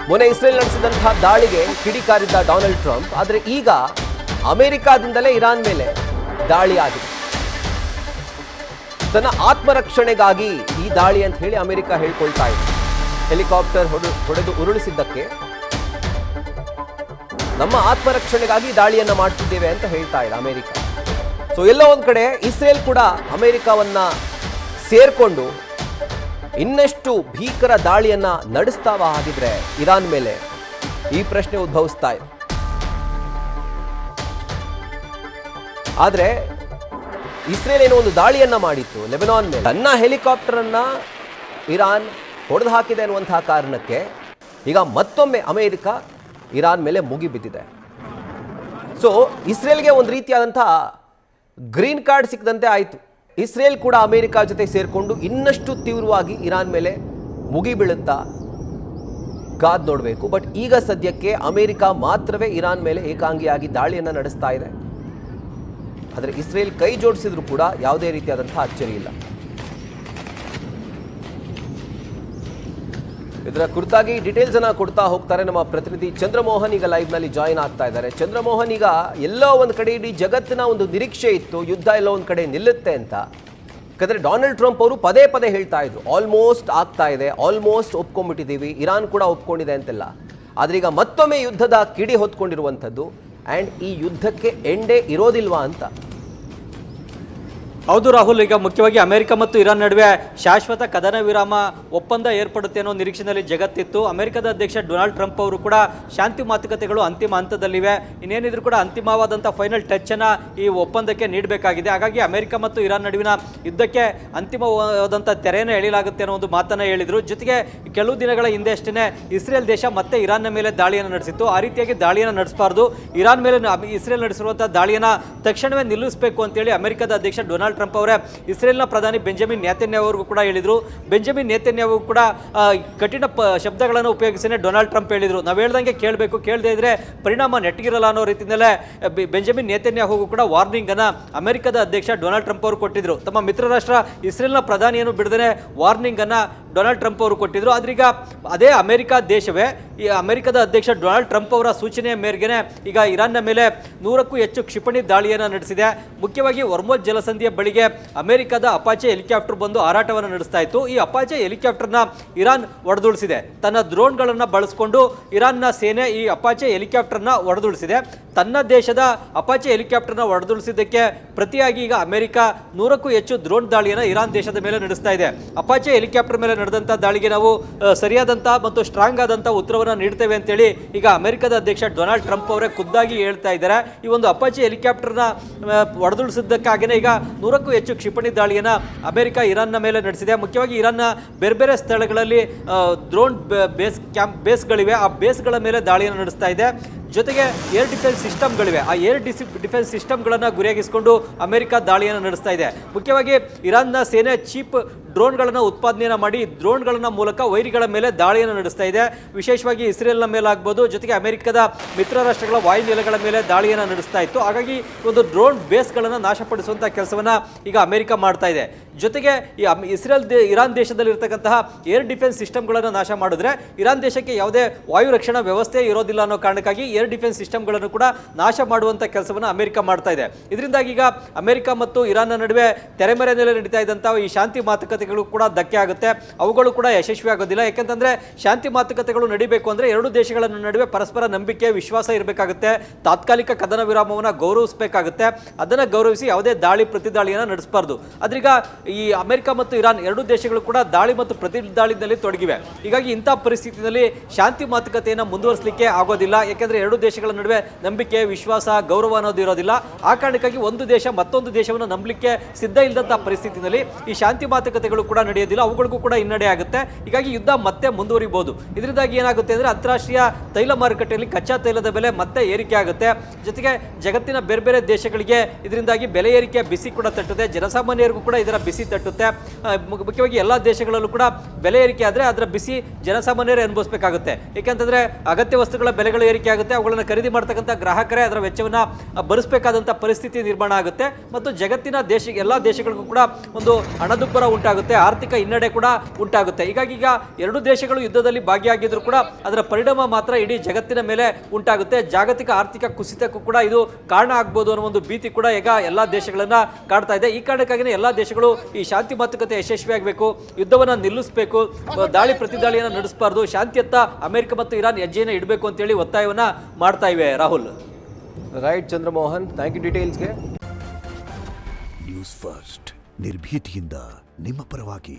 ಮೊನ್ನೆ ಇಸ್ರೇಲ್ ನಡೆಸಿದಂತಹ ದಾಳಿಗೆ ಕಿಡಿಕಾರಿದ್ದ Donald Trump, ಆದರೆ ಈಗ ಅಮೆರಿಕಾದಿಂದಲೇ ಇರಾನ್ ಮೇಲೆ ದಾಳಿ ಆಗಿದೆ. ತನ್ನ ಆತ್ಮರಕ್ಷಣೆಗಾಗಿ ಈ ದಾಳಿ ಅಂತ ಹೇಳಿ ಅಮೆರಿಕ ಹೇಳ್ಕೊಳ್ತಾ ಇದೆ. ಹೆಲಿಕಾಪ್ಟರ್ ಹೊಡೆದು ಉರುಳಿಸಿದ್ದಕ್ಕೆ ನಮ್ಮ ಆತ್ಮರಕ್ಷಣೆಗಾಗಿ ದಾಳಿಯನ್ನ ಮಾಡ್ತಿದ್ದೇವೆ ಅಂತ ಹೇಳ್ತಾ ಇದೆ ಅಮೆರಿಕ. ಸೊ ಎಲ್ಲೋ ಒಂದ್ ಕಡೆ ಇಸ್ರೇಲ್ ಕೂಡ ಅಮೆರಿಕವನ್ನ ಸೇರ್ಕೊಂಡು ಇನ್ನಷ್ಟು ಭೀಕರ ದಾಳಿಯನ್ನ ನಡೆಸ್ತಾವ ಆಗಿದ್ರೆ ಇರಾನ್ ಮೇಲೆ, ಈ ಪ್ರಶ್ನೆ ಉದ್ಭವಿಸ್ತಾ ಇದೆ. ಆದ್ರೆ ಇಸ್ರೇಲ್ ಏನೋ ಒಂದು ದಾಳಿಯನ್ನ ಮಾಡಿತ್ತು ಲೆಬನಾನ್ ಮೇಲೆ, ತನ್ನ ಹೆಲಿಕಾಪ್ಟರ್ ಅನ್ನ ಇರಾನ್ ಹೊಡೆದು ಹಾಕಿದೆ ಅನ್ನುವಂತಹ ಕಾರಣಕ್ಕೆ ಈಗ ಮತ್ತೊಮ್ಮೆ ಅಮೆರಿಕ ಇರಾನ್ ಮೇಲೆ ಮುಗಿಬಿದ್ದಿದೆ. ಸೊ ಇಸ್ರೇಲ್ಗೆ ಒಂದು ರೀತಿಯಾದಂತಹ ಗ್ರೀನ್ ಕಾರ್ಡ್ ಸಿಕ್ಕದಂತೆ ಆಯಿತು. ಇಸ್ರೇಲ್ ಕೂಡ ಅಮೆರಿಕ ಜೊತೆ ಸೇರಿಕೊಂಡು ಇನ್ನಷ್ಟು ತೀವ್ರವಾಗಿ ಇರಾನ್ ಮೇಲೆ ಮುಗಿಬೀಳುತ್ತಾ ಕಾದ್ ನೋಡಬೇಕು. ಬಟ್ ಈಗ ಸದ್ಯಕ್ಕೆ ಅಮೆರಿಕ ಮಾತ್ರವೇ ಇರಾನ್ ಮೇಲೆ ಏಕಾಂಗಿಯಾಗಿ ದಾಳಿಯನ್ನು ನಡೆಸ್ತಾ ಇದೆ. ಆದರೆ ಇಸ್ರೇಲ್ ಕೈ ಜೋಡಿಸಿದ್ರು ಕೂಡ ಯಾವುದೇ ರೀತಿಯಾದಂತಹ ಅಚ್ಚರಿ ಇಲ್ಲ. ಇದರ ಕುರಿತಾಗಿ ಡೀಟೇಲ್ಸ್ ಅನ್ನ ಕೊಡ್ತಾ ಹೋಗ್ತಾರೆ ನಮ್ಮ ಪ್ರತಿನಿಧಿ ಚಂದ್ರಮೋಹನ್. ಈಗ ಲೈವ್ ನಲ್ಲಿ ಜಾಯಿನ್ ಆಗ್ತಾ ಇದ್ದಾರೆ. ಚಂದ್ರಮೋಹನ್, ಈಗ ಎಲ್ಲೋ ಒಂದು ಕಡೆ ಇಡೀ ಜಗತ್ತಿನ ಒಂದು ನಿರೀಕ್ಷೆ ಇತ್ತು ಯುದ್ಧ ಎಲ್ಲೋ ಒಂದು ಕಡೆ ನಿಲ್ಲುತ್ತೆ ಅಂತ. ಯಾಕಂದ್ರೆ ಡೊನಾಲ್ಡ್ ಟ್ರಂಪ್ ಅವರು ಪದೇ ಪದೇ ಹೇಳ್ತಾ ಇದ್ರು ಆಲ್ಮೋಸ್ಟ್ ಆಗ್ತಾ ಇದೆ, ಆಲ್ಮೋಸ್ಟ್ ಒಪ್ಕೊಂಡ್ಬಿಟ್ಟಿದ್ದೀವಿ, ಇರಾನ್ ಕೂಡ ಒಪ್ಕೊಂಡಿದೆ ಅಂತೆಲ್ಲ. ಆದ್ರೆ ಈಗ ಮತ್ತೊಮ್ಮೆ ಯುದ್ಧದ ಕಿಡಿ ಹೊತ್ಕೊಂಡಿರುವಂಥದ್ದು, ಆ್ಯಂಡ್ ಈ ಯುದ್ಧಕ್ಕೆ ಎಂಡೇ ಇರೋದಿಲ್ವಾ ಅಂತ. ಹೌದು ರಾಹುಲ್, ಈಗ ಮುಖ್ಯವಾಗಿ ಅಮೆರಿಕ ಮತ್ತು ಇರಾನ್ ನಡುವೆ ಶಾಶ್ವತ ಕದನ ವಿರಾಮ ಒಪ್ಪಂದ ಏರ್ಪಡುತ್ತೆ ಅನ್ನೋ ನಿರೀಕ್ಷೆಯಲ್ಲಿ ಜಗತ್ತಿತ್ತು. ಅಮೆರಿಕದ ಅಧ್ಯಕ್ಷ ಡೊನಾಲ್ಡ್ ಟ್ರಂಪ್ ಅವರು ಕೂಡ ಶಾಂತಿ ಮಾತುಕತೆಗಳು ಅಂತಿಮ ಹಂತದಲ್ಲಿವೆ, ಇನ್ನೇನಿದ್ರು ಕೂಡ ಅಂತಿಮವಾದಂಥ ಫೈನಲ್ ಟಚ್ ಅನ್ನ ಈ ಒಪ್ಪಂದಕ್ಕೆ ನೀಡಬೇಕಾಗಿದೆ. ಹಾಗಾಗಿ ಅಮೆರಿಕ ಮತ್ತು ಇರಾನ್ ನಡುವಿನ ಯುದ್ಧಕ್ಕೆ ಅಂತಿಮವಾದಂಥ ತೆರೆಯನ್ನು ಎಳೆಯಲಾಗುತ್ತೆ ಅನ್ನೋ ಒಂದು ಮಾತನ್ನು ಹೇಳಿದರು. ಜೊತೆಗೆ ಕೆಲವು ದಿನಗಳ ಹಿಂದೆ ಅಷ್ಟೇ ಇಸ್ರೇಲ್ ದೇಶ ಮತ್ತೆ ಇರಾನ್ನ ಮೇಲೆ ದಾಳಿಯನ್ನು ನಡೆಸಿತ್ತು. ಆ ರೀತಿಯಾಗಿ ದಾಳಿಯನ್ನು ನಡೆಸಬಾರ್ದು, ಇರಾನ್ ಮೇಲೆ ಇಸ್ರೇಲ್ ನಡೆಸಿರುವಂಥ ದಾಳಿಯನ್ನು ತಕ್ಷಣವೇ ನಿಲ್ಲಿಸಬೇಕು ಅಂತೇಳಿ ಅಮೆರಿಕದ ಅಧ್ಯಕ್ಷ ಡೊನಾಲ್ಡ್ ಟ್ರಂಪ್ ಅವರೇ ಇಸ್ರೇಲ್ನ ಪ್ರಧಾನಿ ಬೆಂಜಮಿನ್ ನೇತನ್ಯಾಹು ಅವರಿಗೂ ಕೂಡ ಹೇಳಿದರು. ಬೆಂಜಮಿನ್ ನೇತನ್ಯಾಹು ಕೂಡ ಕಠಿಣ ಶಬ್ದಗಳನ್ನು ಉಪಯೋಗಿಸಿನೇ ಡೊನಾಲ್ಡ್ ಟ್ರಂಪ್ ಹೇಳಿದರು, ನಾವು ಹೇಳ್ದಂಗೆ ಕೇಳಬೇಕು, ಕೇಳದೇ ಇದ್ರೆ ಪರಿಣಾಮ ನೆಟ್ಟಗಿರಲ್ಲ ಅನ್ನೋ ರೀತಿಯಲ್ಲೇ ಬೆಂಜಮಿನ್ ನೇತನ್ಯಾಹು ಕೂಡ ವಾರ್ನಿಂಗ್ ಅನ್ನ ಅಮೆರಿಕದ ಅಧ್ಯಕ್ಷ ಡೊನಾಲ್ಡ್ ಟ್ರಂಪ್ ಅವರು ಕೊಟ್ಟಿದ್ರು. ತಮ್ಮ ಮಿತ್ರ ರಾಷ್ಟ್ರ ಇಸ್ರೇಲ್ನ ಪ್ರಧಾನಿಯನ್ನು ಬಿಡದೇ ವಾರ್ನಿಂಗ್ ಅನ್ನ ಡೊನಾಲ್ಡ್ ಟ್ರಂಪ್ ಅವರು ಕೊಟ್ಟಿದ್ರು. ಆದ್ರೀಗ ಅದೇ ಅಮೆರಿಕ ದೇಶವೇ ಈ ಅಮೆರಿಕದ ಅಧ್ಯಕ್ಷ ಡೊನಾಲ್ಡ್ ಟ್ರಂಪ್ ಅವರ ಸೂಚನೆಯ ಮೇರೆಗೆ ಈಗ ಇರಾನ್ನ ಮೇಲೆ 100ಕ್ಕೂ ಹೆಚ್ಚು ಕ್ಷಿಪಣಿ ದಾಳಿಯನ್ನು ನಡೆಸಿದೆ. ಮುಖ್ಯವಾಗಿ ಹೊರ್ಮುಜ್ ಜಲಸಂಧಿಯ ಬಳಿಗೆ ಅಮೆರಿಕದ ಅಪಾಚೆ ಹೆಲಿಕಾಪ್ಟರ್ ಬಂದು ಹಾರಾಟವನ್ನು ನಡೆಸ್ತಾ ಇತ್ತು. ಈ ಅಪಾಚೆ ಹೆಲಿಕಾಪ್ಟರ್ನ ಇರಾನ್ ಹೊಡೆದುಳಿಸಿದೆ. ತನ್ನ ಡ್ರೋನ್ಗಳನ್ನು ಬಳಸಿಕೊಂಡು ಇರಾನ್ನ ಸೇನೆ ಈ ಅಪಾಚೆ ಹೆಲಿಕಾಪ್ಟರ್ನ ಹೊಡೆದುಳಿಸಿದೆ. ತನ್ನ ದೇಶದ ಅಪಾಚೆ ಹೆಲಿಕಾಪ್ಟರ್ನ ಹೊಡೆದುಳಿಸಿದ್ದಕ್ಕೆ ಪ್ರತಿಯಾಗಿ ಈಗ ಅಮೆರಿಕ 100ಕ್ಕೂ ಹೆಚ್ಚು ಡ್ರೋನ್ ದಾಳಿಯನ್ನು ಇರಾನ್ ದೇಶದ ಮೇಲೆ ನಡೆಸ್ತಾ ಇದೆ. ಅಪಾಚೆ ಹೆಲಿಕಾಪ್ಟರ್ ಮೇಲೆ ನಡೆದಂಥ ದಾಳಿಗೆ ನಾವು ಸರಿಯಾದಂಥ ಮತ್ತು ಸ್ಟ್ರಾಂಗ್ ಆದಂಥ ಉತ್ತರವನ್ನು ನೀಡ್ತೇವೆ ಅಂತೇಳಿ ಈಗ ಅಮೆರಿಕದ ಅಧ್ಯಕ್ಷ ಡೊನಾಲ್ಡ್ ಟ್ರಂಪ್ ಅವರೇ ಖುದ್ದಾಗಿ ಹೇಳ್ತಾ ಇದ್ದಾರೆ. ಈ ಒಂದು ಅಪಾಚೆ ಹೆಲಿಕಾಪ್ಟರ್ನ ಹೊಡೆದುಳಿಸಿದ್ದಕ್ಕಾಗಿಯೇ ಈಗ 100ಕ್ಕೂ ಹೆಚ್ಚು ಕ್ಷಿಪಣಿ ದಾಳಿಯನ್ನು ಅಮೆರಿಕ ಇರಾನ್ನ ಮೇಲೆ ನಡೆಸಿದೆ. ಮುಖ್ಯವಾಗಿ ಇರಾನ್ನ ಬೇರೆ ಬೇರೆ ಸ್ಥಳಗಳಲ್ಲಿ ಡ್ರೋನ್ ಬೇಸ್ಗಳಿವೆ, ಆ ಬೇಸ್ಗಳ ಮೇಲೆ ದಾಳಿಯನ್ನು ನಡೆಸ್ತಾ ಇದೆ. ಜೊತೆಗೆ ಏರ್ ಡಿಫೆನ್ಸ್ ಸಿಸ್ಟಮ್ಗಳಿವೆ, ಆ ಏರ್ ಡಿಫೆನ್ಸ್ ಸಿಸ್ಟಮ್ಗಳನ್ನು ಗುರಿಯಾಗಿಸಿಕೊಂಡು ಅಮೆರಿಕ ದಾಳಿಯನ್ನು ನಡೆಸ್ತಾ ಇದೆ. ಮುಖ್ಯವಾಗಿ ಇರಾನ್ನ ಸೇನೆ ಚೀಪ್ ಡ್ರೋನ್ಗಳನ್ನು ಉತ್ಪಾದನೆಯನ್ನು ಮಾಡಿ ಡ್ರೋನ್ಗಳ ಮೂಲಕ ವೈರಿಗಳ ಮೇಲೆ ದಾಳಿಯನ್ನು ನಡೆಸ್ತಾ ಇದೆ. ವಿಶೇಷವಾಗಿ ಇಸ್ರೇಲ್ನ ಮೇಲೆ ಆಗ್ಬೋದು, ಜೊತೆಗೆ ಅಮೆರಿಕದ ಮಿತ್ರ ರಾಷ್ಟ್ರಗಳ ವಾಯುನೆಲೆಗಳ ಮೇಲೆ ದಾಳಿಯನ್ನು ನಡೆಸ್ತಾ ಇತ್ತು. ಹಾಗಾಗಿ ಒಂದು ಡ್ರೋನ್ ಬೇಸ್ಗಳನ್ನು ನಾಶಪಡಿಸುವಂಥ ಕೆಲಸವನ್ನು ಈಗ ಅಮೆರಿಕ ಮಾಡ್ತಾ ಇದೆ. ಜೊತೆಗೆ ಈ ಇರಾನ್ ದೇಶದಲ್ಲಿ ಇರತಕ್ಕಂತಹ ಏರ್ ಡಿಫೆನ್ಸ್ ಸಿಸ್ಟಮ್ಗಳನ್ನು ನಾಶ ಮಾಡಿದ್ರೆ ಇರಾನ್ ದೇಶಕ್ಕೆ ಯಾವುದೇ ವಾಯು ರಕ್ಷಣಾ ವ್ಯವಸ್ಥೆ ಇರೋದಿಲ್ಲ ಅನ್ನೋ ಕಾರಣಕ್ಕಾಗಿ ಏರ್ ಡಿಫೆನ್ಸ್ ಸಿಸ್ಟಮ್ಗಳನ್ನು ಕೂಡ ನಾಶ ಮಾಡುವಂಥ ಕೆಲಸವನ್ನು ಅಮೆರಿಕ ಮಾಡ್ತಾ ಇದೆ. ಇದರಿಂದಾಗಿ ಈಗ ಅಮೆರಿಕ ಮತ್ತು ಇರಾನ್ನ ನಡುವೆ ತೆರೆಮರೆಯಲ್ಲಿ ನಡೀತಾ ಇದ್ದಂಥ ಈ ಶಾಂತಿ ಮಾತುಕತೆಗಳು ಕೂಡ ಧಕ್ಕೆ ಆಗುತ್ತೆ, ಅವುಗಳು ಕೂಡ ಯಶಸ್ವಿ ಆಗೋದಿಲ್ಲ. ಯಾಕಂತಂದ್ರೆ ಶಾಂತಿ ಮಾತುಕತೆಗಳು ನಡೀಬೇಕು ಅಂದ್ರೆ ಎರಡು ದೇಶಗಳ ನಡುವೆ ಪರಸ್ಪರ ನಂಬಿಕೆ, ವಿಶ್ವಾಸ ಇರಬೇಕಾಗುತ್ತೆ. ತಾತ್ಕಾಲಿಕ ಕದನ ವಿರಾಮವನ್ನು ಗೌರವಿಸಬೇಕಾಗುತ್ತೆ. ಅದನ್ನು ಗೌರವಿಸಿ ಯಾವುದೇ ದಾಳಿ ಪ್ರತಿದಾಳಿಯನ್ನು ನಡೆಸಬಾರ್ದು. ಆದ್ರೀಗ ಈ ಅಮೆರಿಕ ಮತ್ತು ಇರಾನ್ ಎರಡು ದೇಶಗಳು ಕೂಡ ದಾಳಿ ಮತ್ತು ಪ್ರತಿ ದಾಳಿನಲ್ಲಿ ತೊಡಗಿವೆ. ಹೀಗಾಗಿ ಇಂಥ ಪರಿಸ್ಥಿತಿಯಲ್ಲಿ ಶಾಂತಿ ಮಾತುಕತೆಯನ್ನು ಮುಂದುವರಿಸಲಿಕ್ಕೆ ಆಗೋದಿಲ್ಲ. ಯಾಕೆಂದ್ರೆ ಎರಡು ದೇಶಗಳ ನಡುವೆ ನಂಬಿಕೆ, ವಿಶ್ವಾಸ, ಗೌರವ ಅನ್ನೋದು ಇರೋದಿಲ್ಲ. ಆ ಕಾರಣಕ್ಕಾಗಿ ಒಂದು ದೇಶ ಮತ್ತೊಂದು ದೇಶವನ್ನು ನಂಬಲಿಕ್ಕೆ ಸಿದ್ಧ ಇಲ್ಲದಂತಹ ಪರಿಸ್ಥಿತಿನಲ್ಲಿ ಈ ಶಾಂತಿ ಮಾತುಕತೆಗಳು ಕೂಡ ನಡೆಯೋದಿಲ್ಲ, ಅವುಗಳಿಗೂ ಕೂಡ ಹಿನ್ನಡೆ ಆಗುತ್ತೆ. ಹೀಗಾಗಿ ಯುದ್ಧ ಮತ್ತೆ ಮುಂದುವರಿಬಹುದು. ಇದರಿಂದಾಗಿ ಏನಾಗುತ್ತೆ ಅಂದ್ರೆ ಅಂತಾರಾಷ್ಟ್ರೀಯ ತೈಲ ಮಾರುಕಟ್ಟೆಯಲ್ಲಿ ಕಚ್ಚಾ ತೈಲದ ಬೆಲೆ ಮತ್ತೆ ಏರಿಕೆ ಆಗುತ್ತೆ. ಜೊತೆಗೆ ಜಗತ್ತಿನ ಬೇರೆ ಬೇರೆ ದೇಶಗಳಿಗೆ ಇದರಿಂದಾಗಿ ಬೆಲೆ ಏರಿಕೆ ಬಿಸಿ ಕೂಡ ತಟ್ಟುತ್ತೆ. ಜನಸಾಮಾನ್ಯರಿಗೂ ಕೂಡ ಇದರ ಬಿಸಿ ತಟ್ಟುತ್ತೆ. ಮುಖ್ಯವಾಗಿ ಎಲ್ಲ ದೇಶಗಳಲ್ಲೂ ಕೂಡ ಬೆಲೆ ಏರಿಕೆ ಆದರೆ ಅದರ ಬಿಸಿ ಜನಸಾಮಾನ್ಯರೇ ಅನುಭವಿಸಬೇಕಾಗುತ್ತೆ. ಏಕೆಂತಂದರೆ ಅಗತ್ಯ ವಸ್ತುಗಳ ಬೆಲೆಗಳು ಏರಿಕೆ ಆಗುತ್ತೆ, ಅವುಗಳನ್ನು ಖರೀದಿ ಮಾಡ್ತಕ್ಕಂಥ ಗ್ರಾಹಕರೇ ಅದರ ವೆಚ್ಚವನ್ನು ಭರಿಸಬೇಕಾದಂಥ ಪರಿಸ್ಥಿತಿ ನಿರ್ಮಾಣ ಆಗುತ್ತೆ ಮತ್ತು ಜಗತ್ತಿನ ಎಲ್ಲ ದೇಶಗಳಿಗೂ ಕೂಡ ಒಂದು ಹಣದುಬ್ಬರ ಉಂಟಾಗುತ್ತೆ, ಆರ್ಥಿಕ ಹಿನ್ನಡೆ ಕೂಡ ಉಂಟಾಗುತ್ತೆ. ಹೀಗಾಗಿ ಈಗ ಎರಡು ದೇಶಗಳು ಯುದ್ಧದಲ್ಲಿ ಭಾಗಿಯಾಗಿದ್ರು ಕೂಡ ಅದರ ಪರಿಣಾಮ ಮಾತ್ರ ಇಡೀ ಜಗತ್ತಿನ ಮೇಲೆ ಉಂಟಾಗುತ್ತೆ. ಜಾಗತಿಕ ಆರ್ಥಿಕ ಕುಸಿತಕ್ಕೂ ಕೂಡ ಇದು ಕಾರಣ ಆಗ್ಬೋದು ಅನ್ನೋ ಒಂದು ಭೀತಿ ಕೂಡ ಈಗ ಎಲ್ಲ ದೇಶಗಳನ್ನ ಕಾಡ್ತಾ ಇದೆ. ಈ ಕಾರಣಕ್ಕಾಗಿಯೇ ಎಲ್ಲ ದೇಶಗಳು ಈ ಶಾಂತಿ ಮಾತುಕತೆ ಯಶಸ್ವಿಯಾಗಬೇಕು, ಯುದ್ಧವನ್ನು ನಿಲ್ಲಿಸಬೇಕು, ದಾಳಿ ಪ್ರತಿದಾಳಿಯನ್ನು ನಡೆಸಬಾರ್ದು, ಶಾಂತಿಯತ್ತ ಅಮೆರಿಕ ಮತ್ತು ಇರಾನ್ ಹೆಜ್ಜೆಯನ್ನು ಇಡಬೇಕು ಅಂತೇಳಿ ಒತ್ತಾಯವನ್ನ ಮಾಡ್ತಾ ಇವೆ. Rahul. Right Chandramohan, thank you ಡೀಟೇಲ್ಸ್ಗೆ. ನ್ಯೂಸ್ ಫಸ್ಟ್ ನಿರ್ಭೀತಿಯಿಂದ ನಿಮ್ಮ ಪರವಾಗಿ.